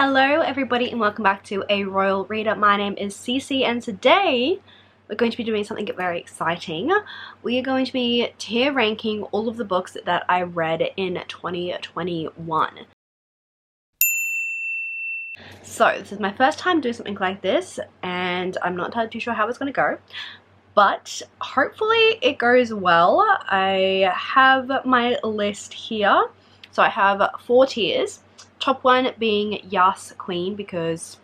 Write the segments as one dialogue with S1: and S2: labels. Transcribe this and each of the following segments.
S1: Hello everybody and welcome back to A Royal Reader. My name is Cece and today we're going to be doing something very exciting. We are going to be tier ranking all of the books that I read in 2021. So this is my first time doing something like this and I'm not entirely too sure how it's going to go, but hopefully it goes well. I have my list here. So I have 4 tiers. Top one being Yas Queen because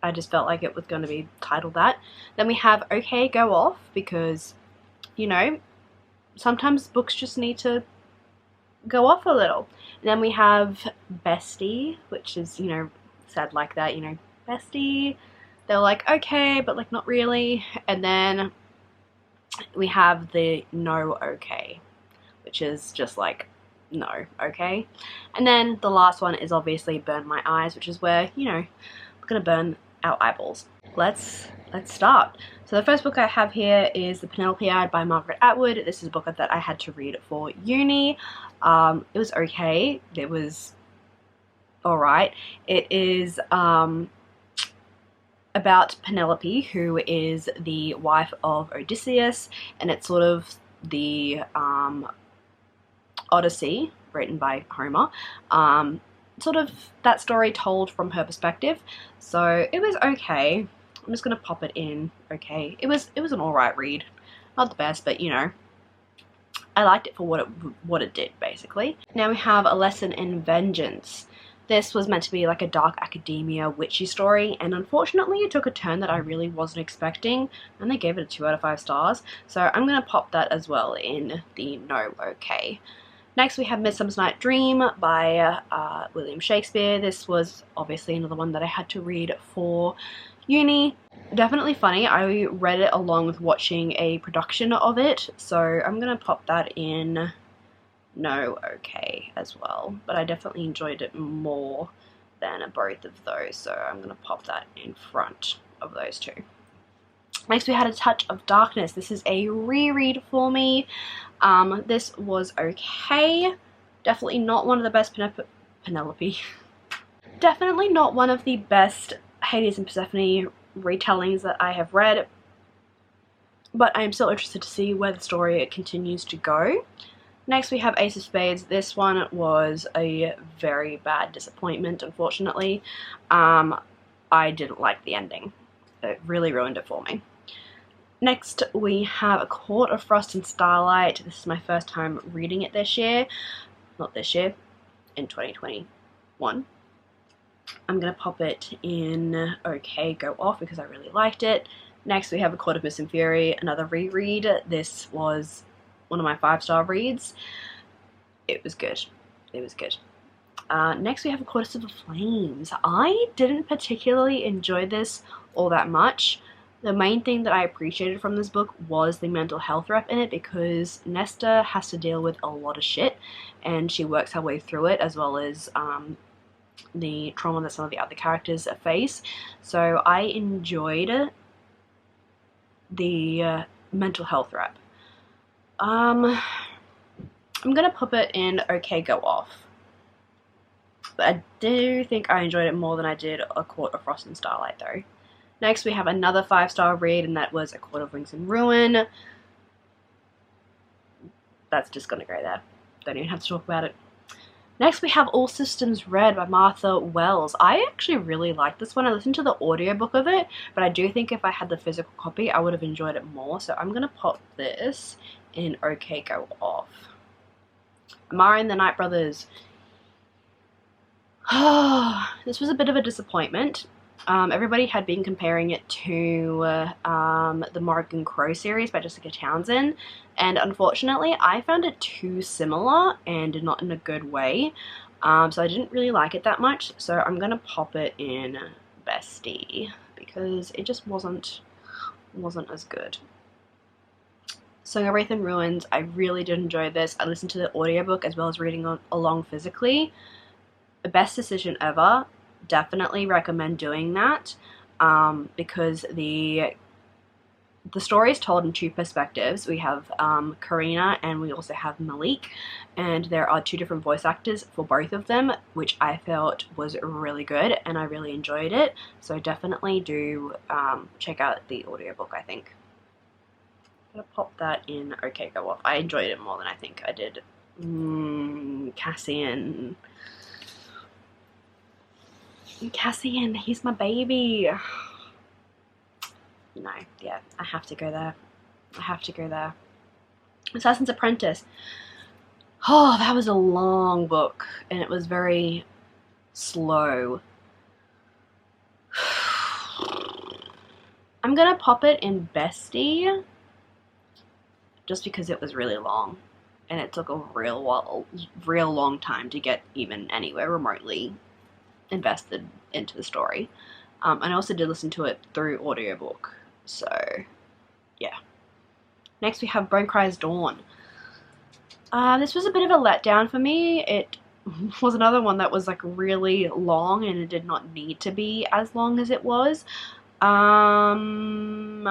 S1: I just felt like it was going to be titled that. Then we have Okay Go Off because, you know, sometimes books just need to go off a little. And then we have Bestie, which is, you know, sad like that, you know, Bestie. They're like, okay, but like not really. And then we have the No Okay, which is just like, no, okay. And then the last one is obviously Burn My Eyes, which is where, you know, we're gonna burn our eyeballs. Let's start. So the first book I have here is The Penelope Ad by Margaret Atwood. This is a book that I had to read for uni. It was okay. It was alright. It is about Penelope, who is the wife of Odysseus, and it's sort of the Odyssey, written by Homer, sort of that story told from her perspective. So it was okay. I'm just gonna pop it in. Okay, it was an alright read, not the best, but you know, I liked it for what it did basically. Now we have A Lesson in Vengeance. This was meant to be like a dark academia witchy story, and unfortunately it took a turn that I really wasn't expecting, and they gave it a 2 out of 5 stars. So I'm gonna pop that as well in the no okay. Next we have Midsummer's Night Dream by William Shakespeare. This was obviously another one that I had to read for uni. Definitely funny. I read it along with watching a production of it, so I'm gonna pop that in no okay as well. But I definitely enjoyed it more than both of those, so I'm gonna pop that in front of those two. Next we had A Touch of Darkness. This is a reread for me. This was okay. Definitely not one of the best Penelope. Definitely not one of the best Hades and Persephone retellings that I have read. But I am still interested to see where the story continues to go. Next we have Ace of Spades. This one was a very bad disappointment, unfortunately. I didn't like the ending. It really ruined it for me. Next we have A Court of Frost and Starlight. This is my first time reading it this year. Not this year, in 2021. I'm going to pop it in Okay Go Off because I really liked it. Next we have A Court of Mist and Fury, another reread. This was one of my 5-star reads. It was good. It was good. Next we have A Court of Silver Flames. I didn't particularly enjoy this all that much. The main thing that I appreciated from this book was the mental health rep in it, because Nesta has to deal with a lot of shit and she works her way through it, as well as the trauma that some of the other characters face. So I enjoyed the mental health rep. I'm gonna pop it in Okay Go Off. But I do think I enjoyed it more than I did A Court of Frost and Starlight though. Next we have another 5-star read, and that was A Court of Wings and Ruin. That's just gonna go there. Don't even have to talk about it. Next we have All Systems Red by Martha Wells. I actually really liked this one. I listened to the audiobook of it, but I do think if I had the physical copy I would have enjoyed it more. So I'm gonna pop this in Okay Go Off. Amara and the Night Brothers. This was a bit of a disappointment. Everybody had been comparing it to the Morrigan Crow series by Jessica Townsend, and unfortunately I found it too similar and not in a good way, so I didn't really like it that much. So I'm gonna pop it in Bestie because it just wasn't as good. Song of Wraith and Ruins, I really did enjoy this. I listened to the audiobook as well as reading along physically. The best decision ever. Definitely recommend doing that, because the the story is told in two perspectives. We have Karina and we also have Malik, and there are two different voice actors for both of them, which I felt was really good and I really enjoyed it. So definitely do check out the audiobook, I think. I'm gonna pop that in Okay Go Off. I enjoyed it more than I think I did. Cassian. Cassian, he's my baby. No, yeah, I have to go there. I have to go there. Assassin's Apprentice. Oh, that was a long book, and it was very slow. I'm gonna pop it in Bestie, just because it was really long, and it took a real long time to get even anywhere remotely invested into the story. And I also did listen to it through audiobook. So, yeah. Next we have Bone Cries Dawn. This was a bit of a letdown for me. It was another one that was like really long and it did not need to be as long as it was. I'm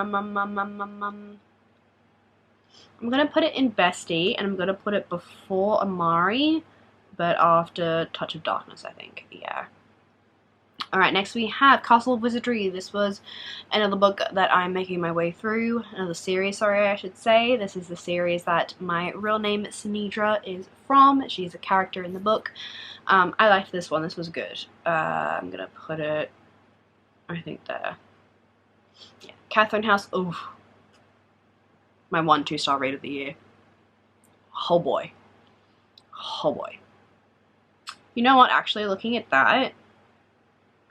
S1: gonna put it in Bestie and I'm gonna put it before Amari, but after Touch of Darkness, I think. Yeah. Alright, next we have Castle of Wizardry. This was another book that I'm making my way through. Another series, sorry, I should say. This is the series that my real name, Sinidra, is from. She's a character in the book. I liked this one. This was good. I'm going to put it, I think, there. Yeah. Catherine House. Ooh. My 1-2-star read of the year. Oh boy. Oh boy. You know what? Actually, looking at that,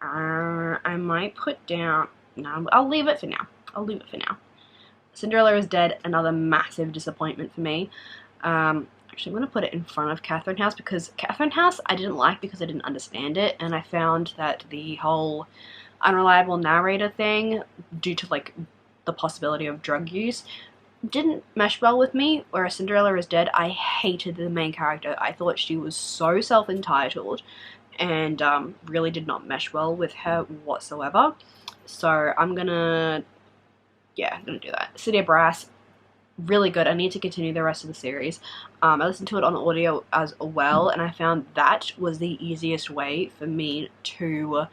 S1: I might put down, no, I'll leave it for now. Cinderella Is Dead, another massive disappointment for me. Actually, I'm going to put it in front of Catherine House, because Catherine House I didn't like because I didn't understand it, and I found that the whole unreliable narrator thing, due to like the possibility of drug use, didn't mesh well with me, whereas Cinderella Is Dead, I hated the main character. I thought she was so self-entitled, and really did not mesh well with her whatsoever. So I'm gonna do that. City of Brass, really good. I need to continue the rest of the series. I listened to it on audio as well, and I found that was the easiest way for me to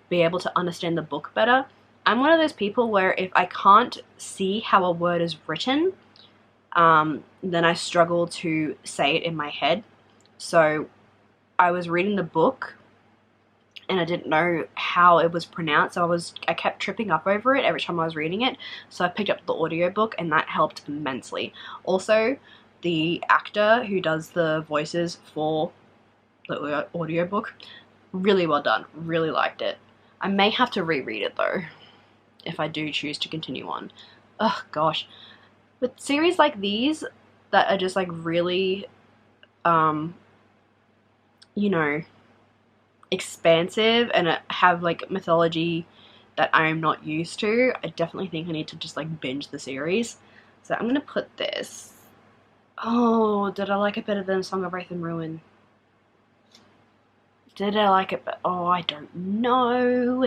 S1: be able to understand the book better. I'm one of those people where if I can't see how a word is written, then I struggle to say it in my head. So I was reading the book and I didn't know how it was pronounced, so I kept tripping up over it every time I was reading it, so I picked up the audiobook and that helped immensely. Also, the actor who does the voices for the audiobook, really well done, really liked it. I may have to reread it though, if I do choose to continue on. Oh gosh. With series like these that are just like really, you know, expansive and have like mythology that I'm not used to, I definitely think I need to just like binge the series. So I'm gonna put this. Oh, did I like it better than Song of Wraith and Ruin? Did I like it? But oh, I don't know.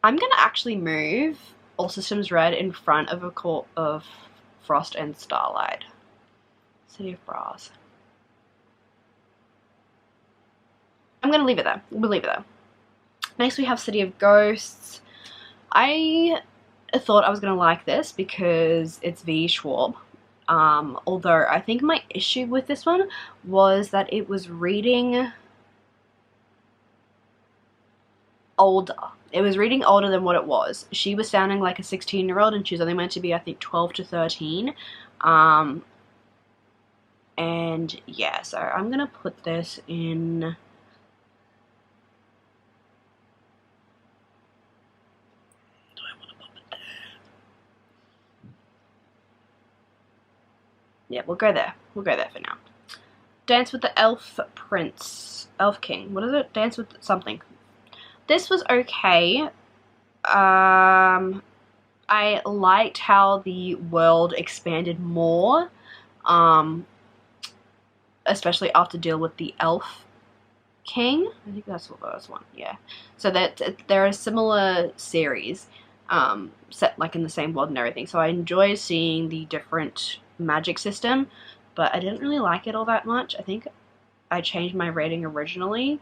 S1: I'm gonna actually move All Systems Red in front of a Court of Frost and Starlight. City of Brass. I'm gonna leave it there. We'll leave it there. Next we have City of Ghosts. I thought I was gonna like this because it's V. Schwab. Although I think my issue with this one was that it was reading older. It was reading older than what it was. She was sounding like a 16-year-old and she was only meant to be, I think, 12 to 13. And yeah, so I'm gonna put this in. Do I want to pop it there? Yeah, we'll go there. We'll go there for now. Dance with the Elf Prince. Elf King. What is it? Dance with something. This was okay. I liked how the world expanded more. Especially after deal with the elf King. I think that's the first one. Yeah. So that they're a similar series, set like in the same world and everything. So I enjoy seeing the different magic system, but I didn't really like it all that much. I think I changed my rating originally,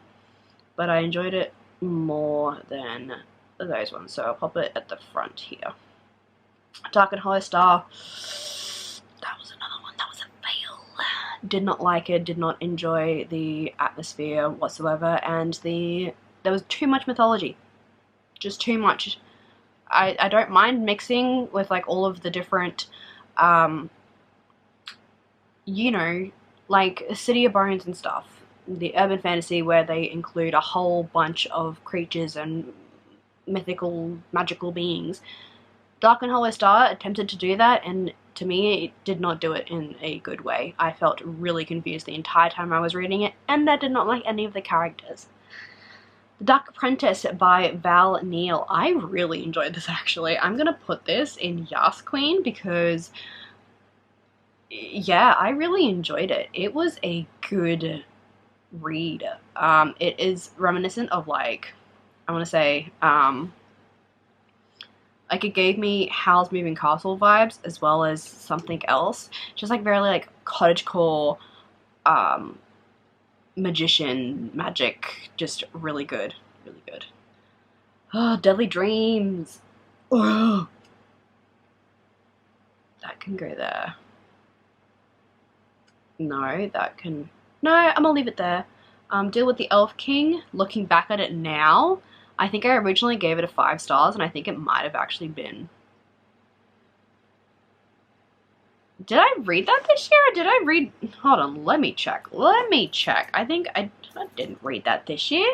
S1: but I enjoyed it more than those ones. So I'll pop it at the front here. Dark and Hollow Star. That was another one that was a fail. Did not like it, did not enjoy the atmosphere whatsoever, and there was too much mythology. Just too much. I don't mind mixing with like all of the different, you know, like City of Bones and stuff. The urban fantasy where they include a whole bunch of creatures and mythical, magical beings. Dark and Hollow Star attempted to do that, and to me, it did not do it in a good way. I felt really confused the entire time I was reading it, and I did not like any of the characters. The Dark Apprentice by Val Neal. I really enjoyed this, actually. I'm gonna put this in Yas Queen because, yeah, I really enjoyed it. It was a good read. It is reminiscent of, like, I want to say, like, it gave me Howl's Moving Castle vibes as well as something else. Just like very like cottagecore, magician magic. Just really good, really good. Oh, Deadly Dreams. Oh, that can go there. No, that can. No, I'm gonna leave it there. Deal with the Elf King. Looking back at it now, I think I originally gave it a 5 stars, and I think it might have actually been. Did I read that this year, or did I read... Hold on, let me check. Let me check. I think I didn't read that this year.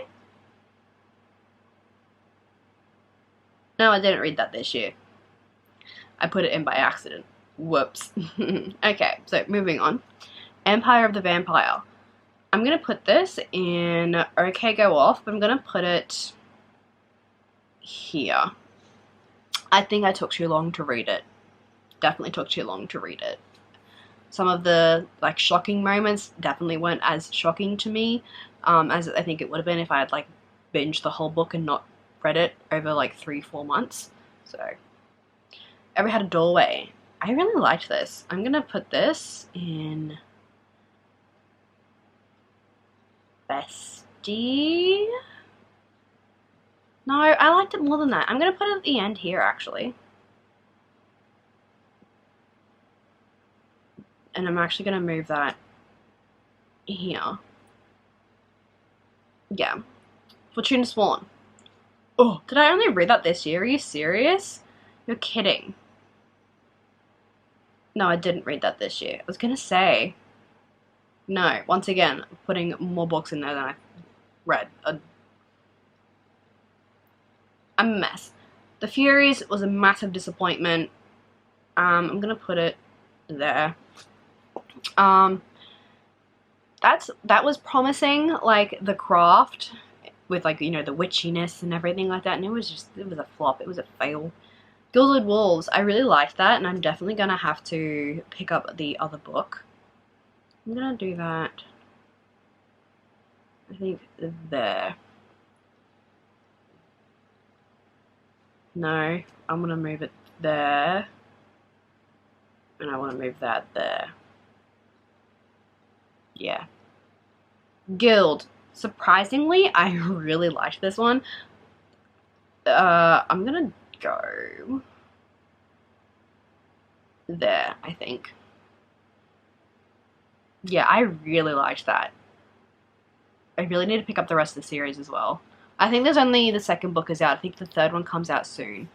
S1: No, I didn't read that this year. I put it in by accident. Whoops. Okay, so moving on. Empire of the Vampire. I'm going to put this in OK Go Off, but I'm going to put it here. I think I took too long to read it. Definitely took too long to read it. Some of the like shocking moments definitely weren't as shocking to me as I think it would have been if I had like binged the whole book and not read it over like 3-4 months. So, Ever Had a Doorway. I really liked this. I'm going to put this in Bestie. No, I liked it more than that. I'm going to put it at the end here, actually. And I'm actually going to move that here. Yeah. Fortuna Sworn. Oh, did I only read that this year? Are you serious? You're kidding. No, I didn't read that this year. I was going to say. No, once again, putting more books in there than I read. I'm a mess. The Furies was a massive disappointment. I'm going to put it there. That was promising, like the craft with like, you know, the witchiness and everything like that, and it was a flop. It was a fail. Gilded Wolves, I really liked that, and I'm definitely gonna have to pick up the other book. I'm gonna do that, I think, there. No, I'm gonna move it there, and I want to move that there. Yeah. Guild. Surprisingly, I really liked this one. I'm gonna go there, I think. Yeah, I really liked that. I really need to pick up the rest of the series as well. I think there's only the second book is out. I think the third one comes out soon.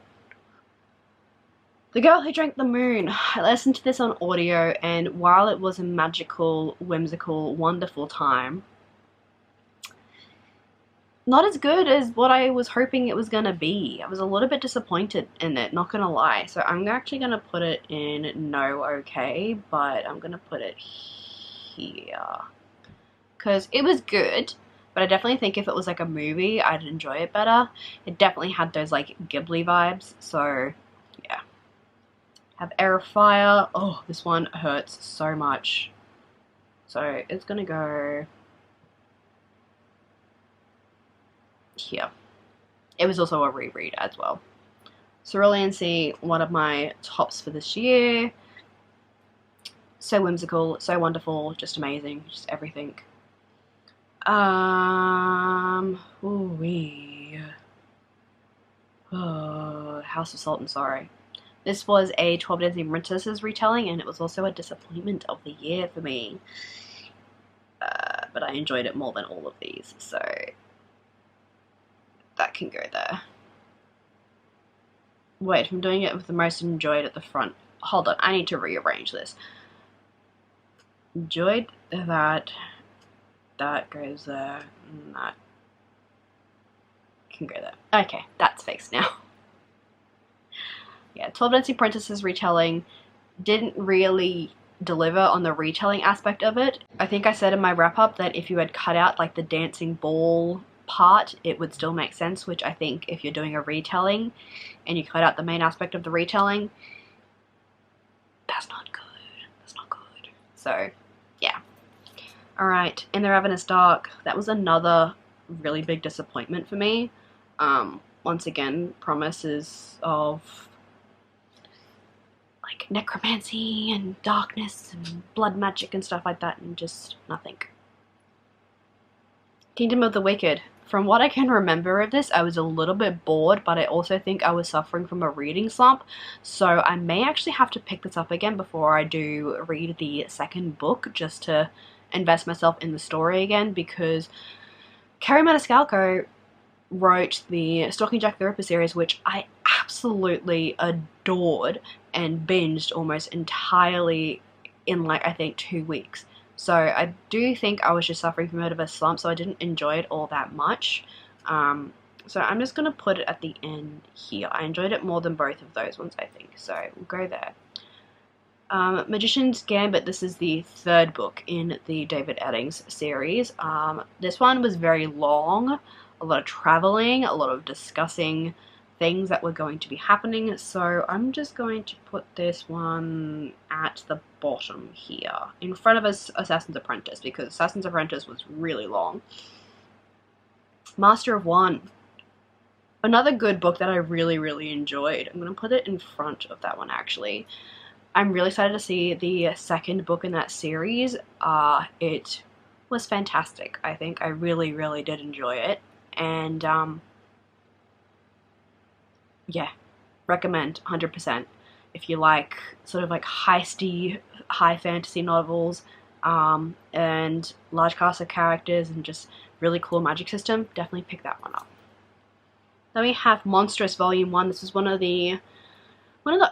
S1: The Girl Who Drank the Moon. I listened to this on audio, and while it was a magical, whimsical, wonderful time, not as good as what I was hoping it was gonna be. I was a little bit disappointed in it, not gonna lie. So I'm actually gonna put it in no okay, but I'm gonna put it here. Because it was good, but I definitely think if it was like a movie, I'd enjoy it better. It definitely had those like Ghibli vibes, so yeah. Have Air of Fire. Oh, this one hurts so much. So it's gonna go here. It was also a reread as well. Cerulean Sea, one of my tops for this year. So whimsical, so wonderful, just amazing, just everything. Ooh-wee. Oh, House of Salt and Sorrow. This was a 12 Dancing Princesses retelling, and it was also a disappointment of the year for me. But I enjoyed it more than all of these, so that can go there. Wait, I'm doing it with the most enjoyed at the front. Hold on, I need to rearrange this. Enjoyed that. That goes there. And that can go there. Okay, that's fixed now. Yeah, 12 Dancing Princesses retelling didn't really deliver on the retelling aspect of it. I think I said in my wrap-up that if you had cut out like the dancing ball part, it would still make sense, which I think if you're doing a retelling and you cut out the main aspect of the retelling, that's not good. That's not good. So, yeah. Alright, In the Ravenous Dark. That was another really big disappointment for me. Once again, promises of like necromancy and darkness and blood magic and stuff like that, and just nothing. Kingdom of the Wicked. From what I can remember of this, I was a little bit bored, but I also think I was suffering from a reading slump, so I may actually have to pick this up again before I do read the second book, just to invest myself in the story again, because Kerry Maniscalco wrote the Stalking Jack the Ripper series, which I absolutely adored and binged almost entirely in like I think 2 weeks. So I do think I was just suffering from a bit of a slump, so I didn't enjoy it all that much. So I'm just going to put it at the end here. I enjoyed it more than both of those ones, I think, so we'll go there. Magician's Gambit, this is the third book in the David Eddings series. This one was very long, a lot of traveling, a lot of discussing things that were going to be happening, so I'm just going to put this one at the bottom here, in front of Assassin's Apprentice, because Assassin's Apprentice was really long. Master of One. Another good book that I really, really enjoyed. I'm going to put it in front of that one, actually. I'm really excited to see the second book in that series. It was fantastic, I think. I really, really did enjoy it. And, yeah, recommend 100%. If you like sort of like heisty, high fantasy novels, and large cast of characters and just really cool magic system, definitely pick that one up. Then we have Monstrous Volume One. This is one of the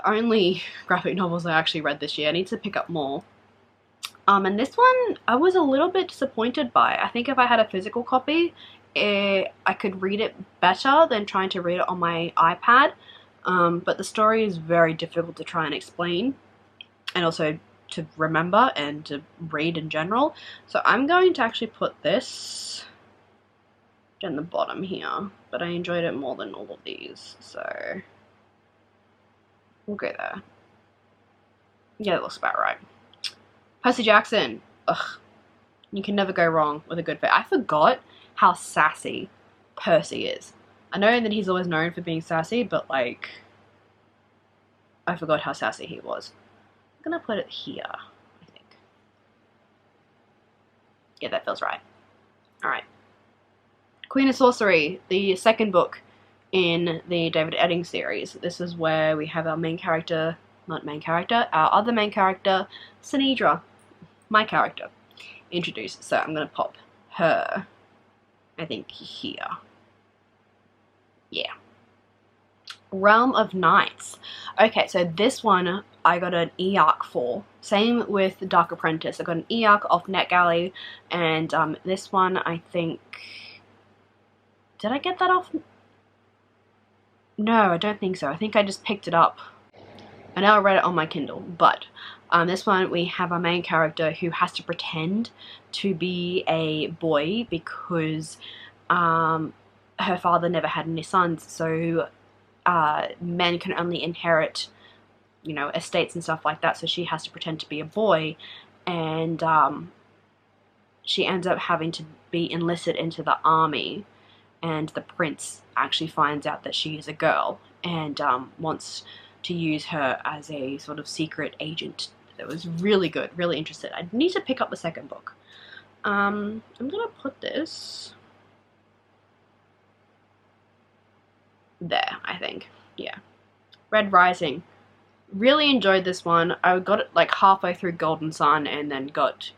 S1: only graphic novels I actually read this year. I need to pick up more. And this one I was a little bit disappointed by. I think if I had a physical copy, I could read it better than trying to read it on my iPad. But the story is very difficult to try and explain, and also to remember and to read in general. So I'm going to actually put this in the bottom here, but I enjoyed it more than all of these, so we'll go there. Yeah, that looks about right. Percy Jackson. Ugh. You can never go wrong with a good fit. I forgot how sassy Percy is. I know that he's always known for being sassy, but like, I forgot how sassy he was. I'm gonna put it here, I think. Yeah, that feels right. Alright. Queen of Sorcery, the second book in the David Eddings series. This is where we have our main character, not main character, our other main character, Sinedra, my character, introduced. So I'm gonna pop her, I think, here. Yeah. Realm of Knights. Okay, so this one I got an e-arc for. Same with Dark Apprentice. I got an e-arc off NetGalley, and this one I think... Did I get that off? No, I don't think so. I think I just picked it up. I never read it on my Kindle, but this one we have our main character who has to pretend to be a boy because her father never had any sons, so men can only inherit, you know, estates and stuff like that, so she has to pretend to be a boy, and she ends up having to be enlisted into the army, and the prince actually finds out that she is a girl and wants to use her as a sort of secret agent. It was really good, really interested. I need to pick up the second book. I'm gonna put this there, I think. Yeah. Red Rising. Really enjoyed this one. I got it like halfway through Golden Sun and then got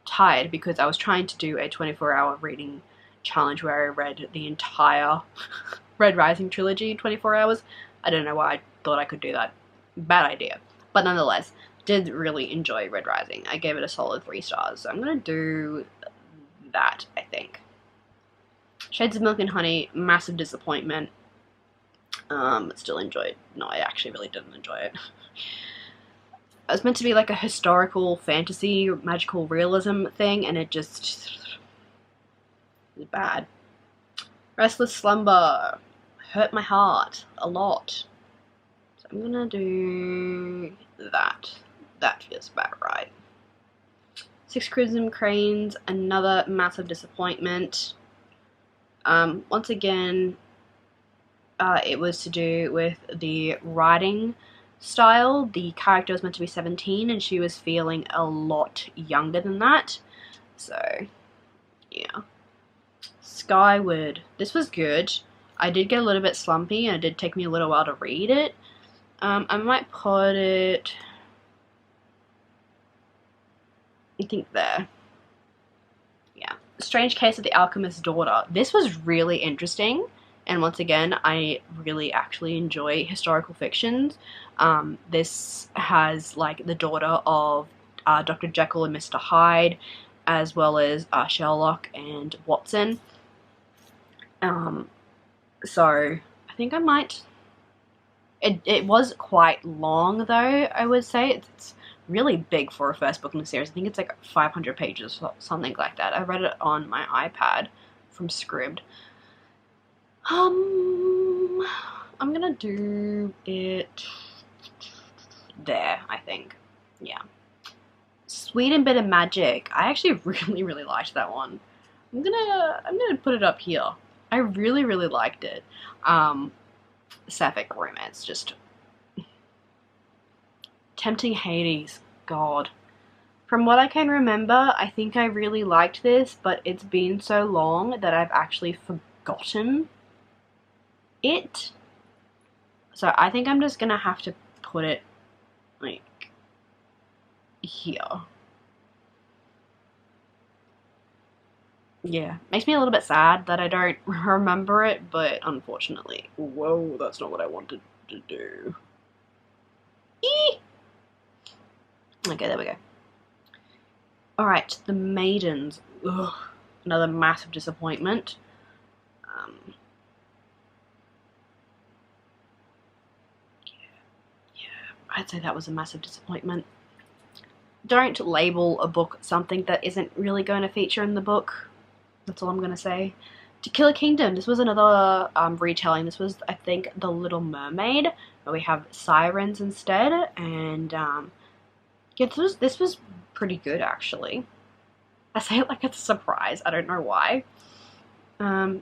S1: tired because I was trying to do a 24-hour reading challenge where I read the entire Red Rising trilogy in 24 hours. I don't know why I thought I could do that. Bad idea. But nonetheless, did really enjoy Red Rising. I gave it a solid 3 stars. So I'm going to do that, I think. Shades of Milk and Honey, massive disappointment. Still enjoyed. No, I actually really didn't enjoy it. It was meant to be like a historical fantasy, magical realism thing, and it just was bad. Restless Slumber hurt my heart a lot. So I'm gonna do that. That feels about right. Six Crimson Cranes, another massive disappointment. Once again, it was to do with the writing style. The character was meant to be 17 and she was feeling a lot younger than that. So, yeah. Skyward. This was good. I did get a little bit slumpy and it did take me a little while to read it. I might put it, I think there. Yeah. Strange Case of the Alchemist's Daughter. This was really interesting. And once again, I really actually enjoy historical fictions. This has like the daughter of Dr. Jekyll and Mr. Hyde, as well as Sherlock and Watson. So I think I might. It was quite long though, I would say. It's really big for a first book in the series. I think it's like 500 pages or something like that. I read it on my iPad from Scribd. I'm gonna do it there, I think. Yeah. Sweet and Bitter Magic. I actually really liked that one. I'm gonna put it up here. I really liked it. Sapphic romance, just Tempting Hades. God. From what I can remember, I think I really liked this, but it's been so long that I've actually forgotten it. So I think I'm just gonna have to put it like here. Yeah, makes me a little bit sad that I don't remember it, but unfortunately, whoa, that's not what I wanted to do. Eee! Okay, there we go. Alright, The Maidens. Ugh, another massive disappointment. I'd say that was a massive disappointment. Don't label a book something that isn't really going to feature in the book. That's all I'm going to say. To Kill a Kingdom. This was another retelling. This was, I think, The Little Mermaid. Where we have sirens instead. And yeah, this was pretty good, actually. I say it like it's a surprise. I don't know why. Yeah,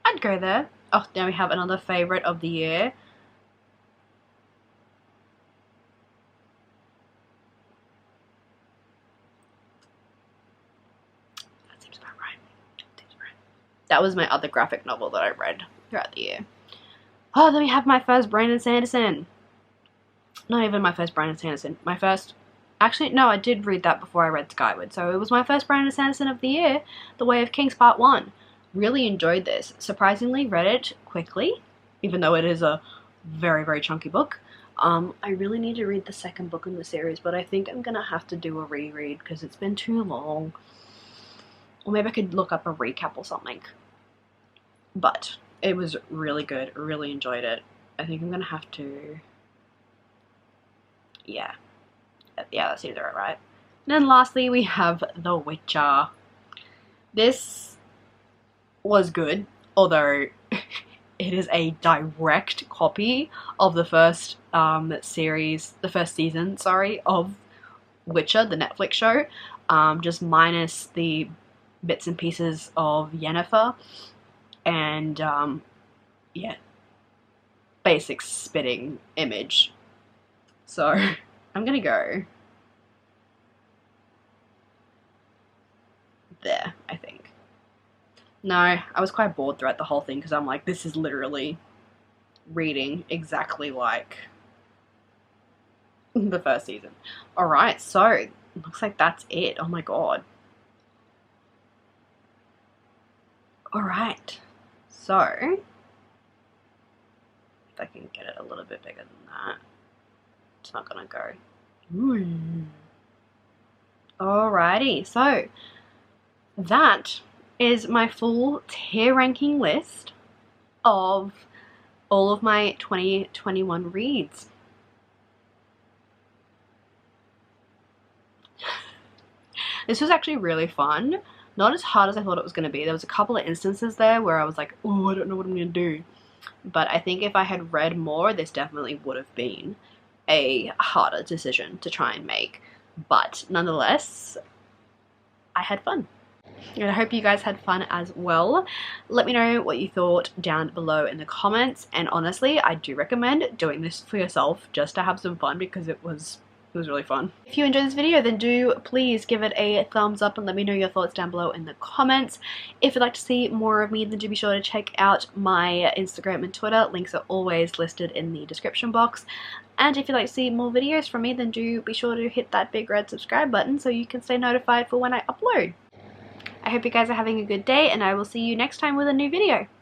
S1: I'd go there. Oh, now we have another favourite of the year. That seems about right. That was my other graphic novel that I read throughout the year. Oh, then we have my first Brandon Sanderson. Not even my first Brandon Sanderson. My first... Actually, no, I did read that before I read Skyward. So it was my first Brandon Sanderson of the year. The Way of Kings Part 1. Really enjoyed this. Surprisingly read it quickly, even though it is a very chunky book. I really need to read the second book in the series, but I think I'm gonna have to do a reread because it's been too long. Or maybe I could look up a recap or something. But it was really good. Really enjoyed it. I think I'm gonna have to... Yeah, that seems right. And then lastly, we have The Witcher. This was good, although it is a direct copy of the first season, of Witcher, the Netflix show. just minus the bits and pieces of Yennefer and yeah, basic spitting image. So I'm gonna go there, I think. No, I was quite bored throughout the whole thing because I'm like, this is literally reading exactly like the first season. Alright, so looks like that's it. Oh my god. Alright, so if I can get it a little bit bigger than that, it's not gonna go. Alrighty, so that is my full tier ranking list of all of my 2021 reads. This was actually really fun. Not as hard as I thought it was going to be. There was a couple of instances there where I was like, oh, I don't know what I'm going to do. But I think if I had read more, this definitely would have been a harder decision to try and make. But nonetheless, I had fun. And I hope you guys had fun as well. Let me know what you thought down below in the comments. And honestly, I do recommend doing this for yourself just to have some fun because it was really fun. If you enjoyed this video, then do please give it a thumbs up and let me know your thoughts down below in the comments. If you'd like to see more of me, then do be sure to check out my Instagram and Twitter. Links are always listed in the description box. And if you'd like to see more videos from me, then do be sure to hit that big red subscribe button so you can stay notified for when I upload. I hope you guys are having a good day, and I will see you next time with a new video.